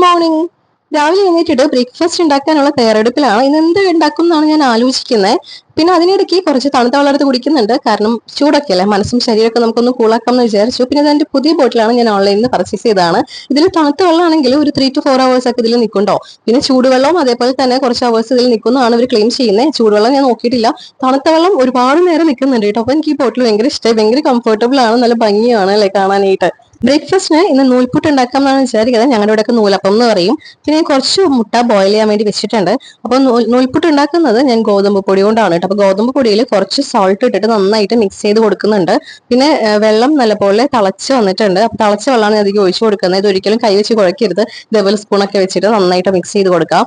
Morning. രാവിലെ എഴുന്നേറ്റിട്ട് breakfast ഉണ്ടാക്കാനുള്ള തയ്യാറെടുപ്പിലാണ്. ഇന്ന് എന്ത് ഉണ്ടാക്കും എന്നാണ് ഞാൻ ആലോചിക്കുന്നത്. പിന്നെ അതിനിടയ്ക്ക് കുറച്ച് തണുത്ത വെള്ളമെടുത്ത് കുടിക്കുന്നുണ്ട്. കാരണം ചൂടൊക്കെ അല്ലേ, മനസ്സും ശരീരമൊക്കെ നമുക്കൊന്ന് കൂളാക്കാം എന്ന് വിചാരിച്ചു. പിന്നെ അതിന്റെ പുതിയ ബോട്ടിലാണ് ഞാൻ ഓൺലൈനിൽ നിന്ന് പർച്ചേസ് ചെയ്തതാണ്. ഇതിൽ തണുത്ത വെള്ളമാണെങ്കിൽ ഒരു 3 to 4 hours ഒക്കെ ഇതിൽ നിൽക്കുന്നുണ്ടോ. പിന്നെ ചൂടുവെള്ളം അതേപോലെ തന്നെ കുറച്ച് അവേഴ്സ് ഇതിൽ നിൽക്കുന്നതാണ് ഇവർ ക്ലെയിം ചെയ്യുന്നത്. ചൂടുവെള്ളം ഞാൻ നോക്കിയിട്ടില്ല, തണുത്ത വെള്ളം ഒരുപാട് നേരം നിൽക്കുന്നുണ്ട് കേട്ടോ. അപ്പൊ എനിക്ക് ഈ ബോട്ടിൽ ഭയങ്കര ഇഷ്ടമായി, ഭയങ്കര കംഫർട്ടബിൾ ആണ്, നല്ല ഭംഗിയാണ് അല്ലെ കാണാനായിട്ട്. ബ്രേക്ക്ഫാസ്റ്റിന് ഇന്ന് നൂൽപുട്ട് ഉണ്ടാക്കാം എന്നാണ് വിചാരിക്കുന്നത്. ഞങ്ങളുടെ ഇവിടെയൊക്കെ നൂലപ്പം എന്ന് പറയും. പിന്നെ കുറച്ച് മുട്ട ബോയിൽ ചെയ്യാൻ വേണ്ടി വെച്ചിട്ടുണ്ട്. അപ്പൊ നൂൽപുട്ട് ഉണ്ടാക്കുന്നത് ഞാൻ ഗോതമ്പ് പൊടി കൊണ്ടാണ് കേട്ടോ. അപ്പൊ ഗോതമ്പ് പൊടിയിൽ കുറച്ച് സോൾട്ട് ഇട്ടിട്ട് നന്നായിട്ട് മിക്സ് ചെയ്ത് കൊടുക്കുന്നുണ്ട്. പിന്നെ വെള്ളം നല്ലപോലെ തിളച്ച് വന്നിട്ടുണ്ട്. അപ്പൊ തിളച്ച വെള്ളമാണ് അധികം ഒഴിച്ചു കൊടുക്കുന്നത്. ഇത് ഒരിക്കലും കൈ വെച്ച് കുഴക്കരുത്. ഇതേപോലെ സ്പൂണൊക്കെ വെച്ചിട്ട് നന്നായിട്ട് മിക്സ് ചെയ്ത് കൊടുക്കാം.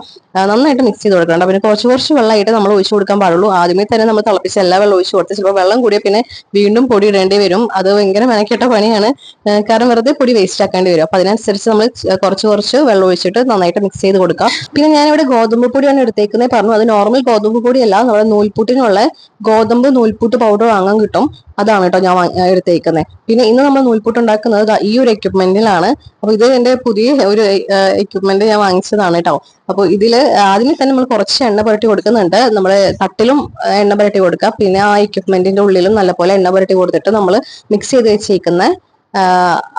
നന്നായിട്ട് മിക്സ് ചെയ്ത് കൊടുക്കണം. പിന്നെ കുറച്ച് വെള്ളമായിട്ട് നമ്മൾ ഒഴിച്ചു കൊടുക്കാൻ പാടുള്ളൂ. ആദ്യമേ തന്നെ നമ്മൾ തിളപ്പിച്ച് എല്ലാ വെള്ളം ഒഴിച്ചു കൊടുത്ത് ചിലപ്പോൾ വെള്ളം കൂടിയ പിന്നെ വീണ്ടും പൊടി ഇടേണ്ടി വരും. അത് ഭയങ്കര മെനക്കെട്ട പണിയാണ്. കാരണം വെറുതെ പൊടി വേസ്റ്റ് ആക്കേണ്ടി വരും. അപ്പൊ അതിനനുസരിച്ച് നമ്മൾ കുറച്ച് വെള്ളം ഒഴിച്ചിട്ട് നന്നായിട്ട് മിക്സ് ചെയ്ത് കൊടുക്കാം. പിന്നെ ഞാനിവിടെ ഗോതമ്പ് പൊടിയാണ് എടുത്തേക്കുന്നത് പറഞ്ഞു. അത് നോർമൽ ഗോതമ്പ് പൊടിയല്ല, നമ്മുടെ നൂൽപുട്ടിനുള്ള ഗോതമ്പ് നൂൽപുട്ട് പൗഡർ വാങ്ങാൻ കിട്ടും. അതാണ് കേട്ടോ ഞാൻ എടുത്തേക്കുന്നത്. പിന്നെ ഇന്ന് നമ്മൾ നൂൽപുട്ട് ഉണ്ടാക്കുന്നത് ഈ ഒരു എക്യുപ്മെന്റിലാണ്. അപ്പൊ ഇത് എന്റെ പുതിയ ഒരു എക്യുപ്മെന്റ് ഞാൻ വാങ്ങിച്ചതാണ് കേട്ടോ. അപ്പൊ ഇതില് ആദ്യമേ തന്നെ നമ്മൾ കുറച്ച് എണ്ണ പുരട്ടി കൊടുക്കുന്നുണ്ട്. നമ്മുടെ തട്ടിലും എണ്ണ പുരട്ടി കൊടുക്കുക. പിന്നെ ആ എക്യുപ്മെന്റിന്റെ ഉള്ളിലും നല്ലപോലെ എണ്ണ പുരട്ടി കൊടുത്തിട്ട് നമ്മൾ മിക്സ് ചെയ്ത് വെച്ചേക്കുന്ന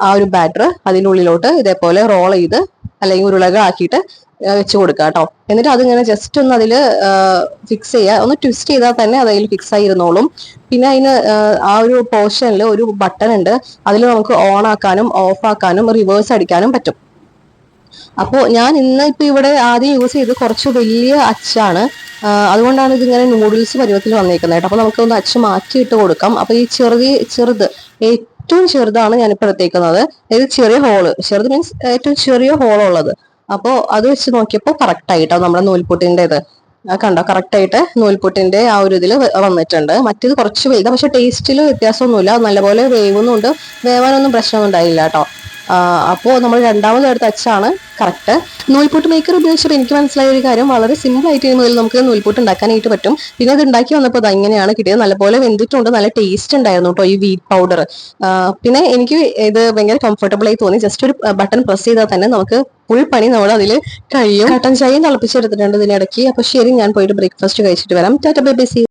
ആ ഒരു ബാറ്റർ അതിൻ്റെ ഉള്ളിലോട്ട് ഇതേപോലെ റോൾ ചെയ്ത് അല്ലെങ്കിൽ ഉരുളകളാക്കിയിട്ട് വെച്ച് കൊടുക്കുക കേട്ടോ. എന്നിട്ട് അതിങ്ങനെ ജസ്റ്റ് ഒന്ന് അതിൽ ഫിക്സ് ചെയ്യുക. ഒന്ന് ട്വിസ്റ്റ് ചെയ്താൽ തന്നെ അതിൽ ഫിക്സ് ആയിരുന്നോളും. പിന്നെ അതിന് ആ ഒരു പോർഷനിൽ ഒരു ബട്ടൺ ഉണ്ട്. അതിൽ നമുക്ക് ഓൺ ആക്കാനും ഓഫ് ആക്കാനും റിവേഴ്സ് അടിക്കാനും പറ്റും. അപ്പോൾ ഞാൻ ഇപ്പൊ ഇവിടെ ആദ്യം യൂസ് ചെയ്ത് കുറച്ച് വലിയ അച്ചാണ്. അതുകൊണ്ടാണ് ഇതിങ്ങനെ നൂഡിൽസ് പരുവത്തിൽ വന്നേക്കുന്നത് കേട്ടോ. അപ്പൊ നമുക്ക് ഒന്ന് അച്ച് മാറ്റിയിട്ട് കൊടുക്കാം. അപ്പൊ ഈ ചെറുത് ഏറ്റവും ചെറുതാണ് ഞാനിപ്പോൾ എടുത്തേക്കുന്നത്. ഇത് ചെറിയ ഹോള്, ചെറുത് മീൻസ് ഏറ്റവും ചെറിയ ഹോളുള്ളത്. അപ്പോൾ അത് വെച്ച് നോക്കിയപ്പോൾ കറക്റ്റ് ആയിട്ടോ നമ്മുടെ നൂൽപുട്ടിന്റെ ഇത് കണ്ടോ, കറക്റ്റ് ആയിട്ട് നൂൽപുട്ടിന്റെ ആ ഒരു ഇതിൽ വന്നിട്ടുണ്ട്. മറ്റേത് കുറച്ച് വലുതാണ്, പക്ഷെ ടേസ്റ്റിൽ വ്യത്യാസമൊന്നുമില്ല. നല്ലപോലെ വേവുന്നുണ്ട്, വേവാനൊന്നും പ്രശ്നമൊന്നും ഉണ്ടായില്ല കേട്ടോ. അപ്പോൾ നമ്മൾ രണ്ടാമത് എടുത്ത അച്ചാണ് കറക്റ്റ്. നൂൽപുട്ട് മേക്കർ ഉപയോഗിച്ചപ്പോൾ എനിക്ക് മനസ്സിലായ ഒരു കാര്യം, വളരെ സിമ്പിൾ ആയിട്ട് മുതൽ നമുക്ക് നൂൽപുട്ട് ഉണ്ടാക്കാനായിട്ട് പറ്റും. പിന്നെ അത് ഉണ്ടാക്കി വന്നപ്പോൾ അത് ഇങ്ങനെയാണ് കിട്ടിയത്. നല്ലപോലെ വെന്തിട്ടുണ്ട്, നല്ല ടേസ്റ്റ് ഉണ്ടായിരുന്നു കേട്ടോ ഈ വീറ്റ് പൗഡർ. പിന്നെ എനിക്ക് ഇത് ഭയങ്കര കംഫർട്ടബിൾ ആയി തോന്നി. ജസ്റ്റ് ഒരു ബട്ടൺ പ്രസ് ചെയ്താൽ തന്നെ നമുക്ക് ഫുൾ പണി നമ്മൾ അതിൽ കഴിയും. കട്ടൻ ചായയും തിളപ്പിച്ചെടുത്തിട്ടുണ്ട് ഇതിനിടയ്ക്ക്. അപ്പൊ ശരി, ഞാൻ പോയിട്ട് ബ്രേക്ക്ഫാസ്റ്റ് കഴിച്ചിട്ട് വരാം. Tata bye bye.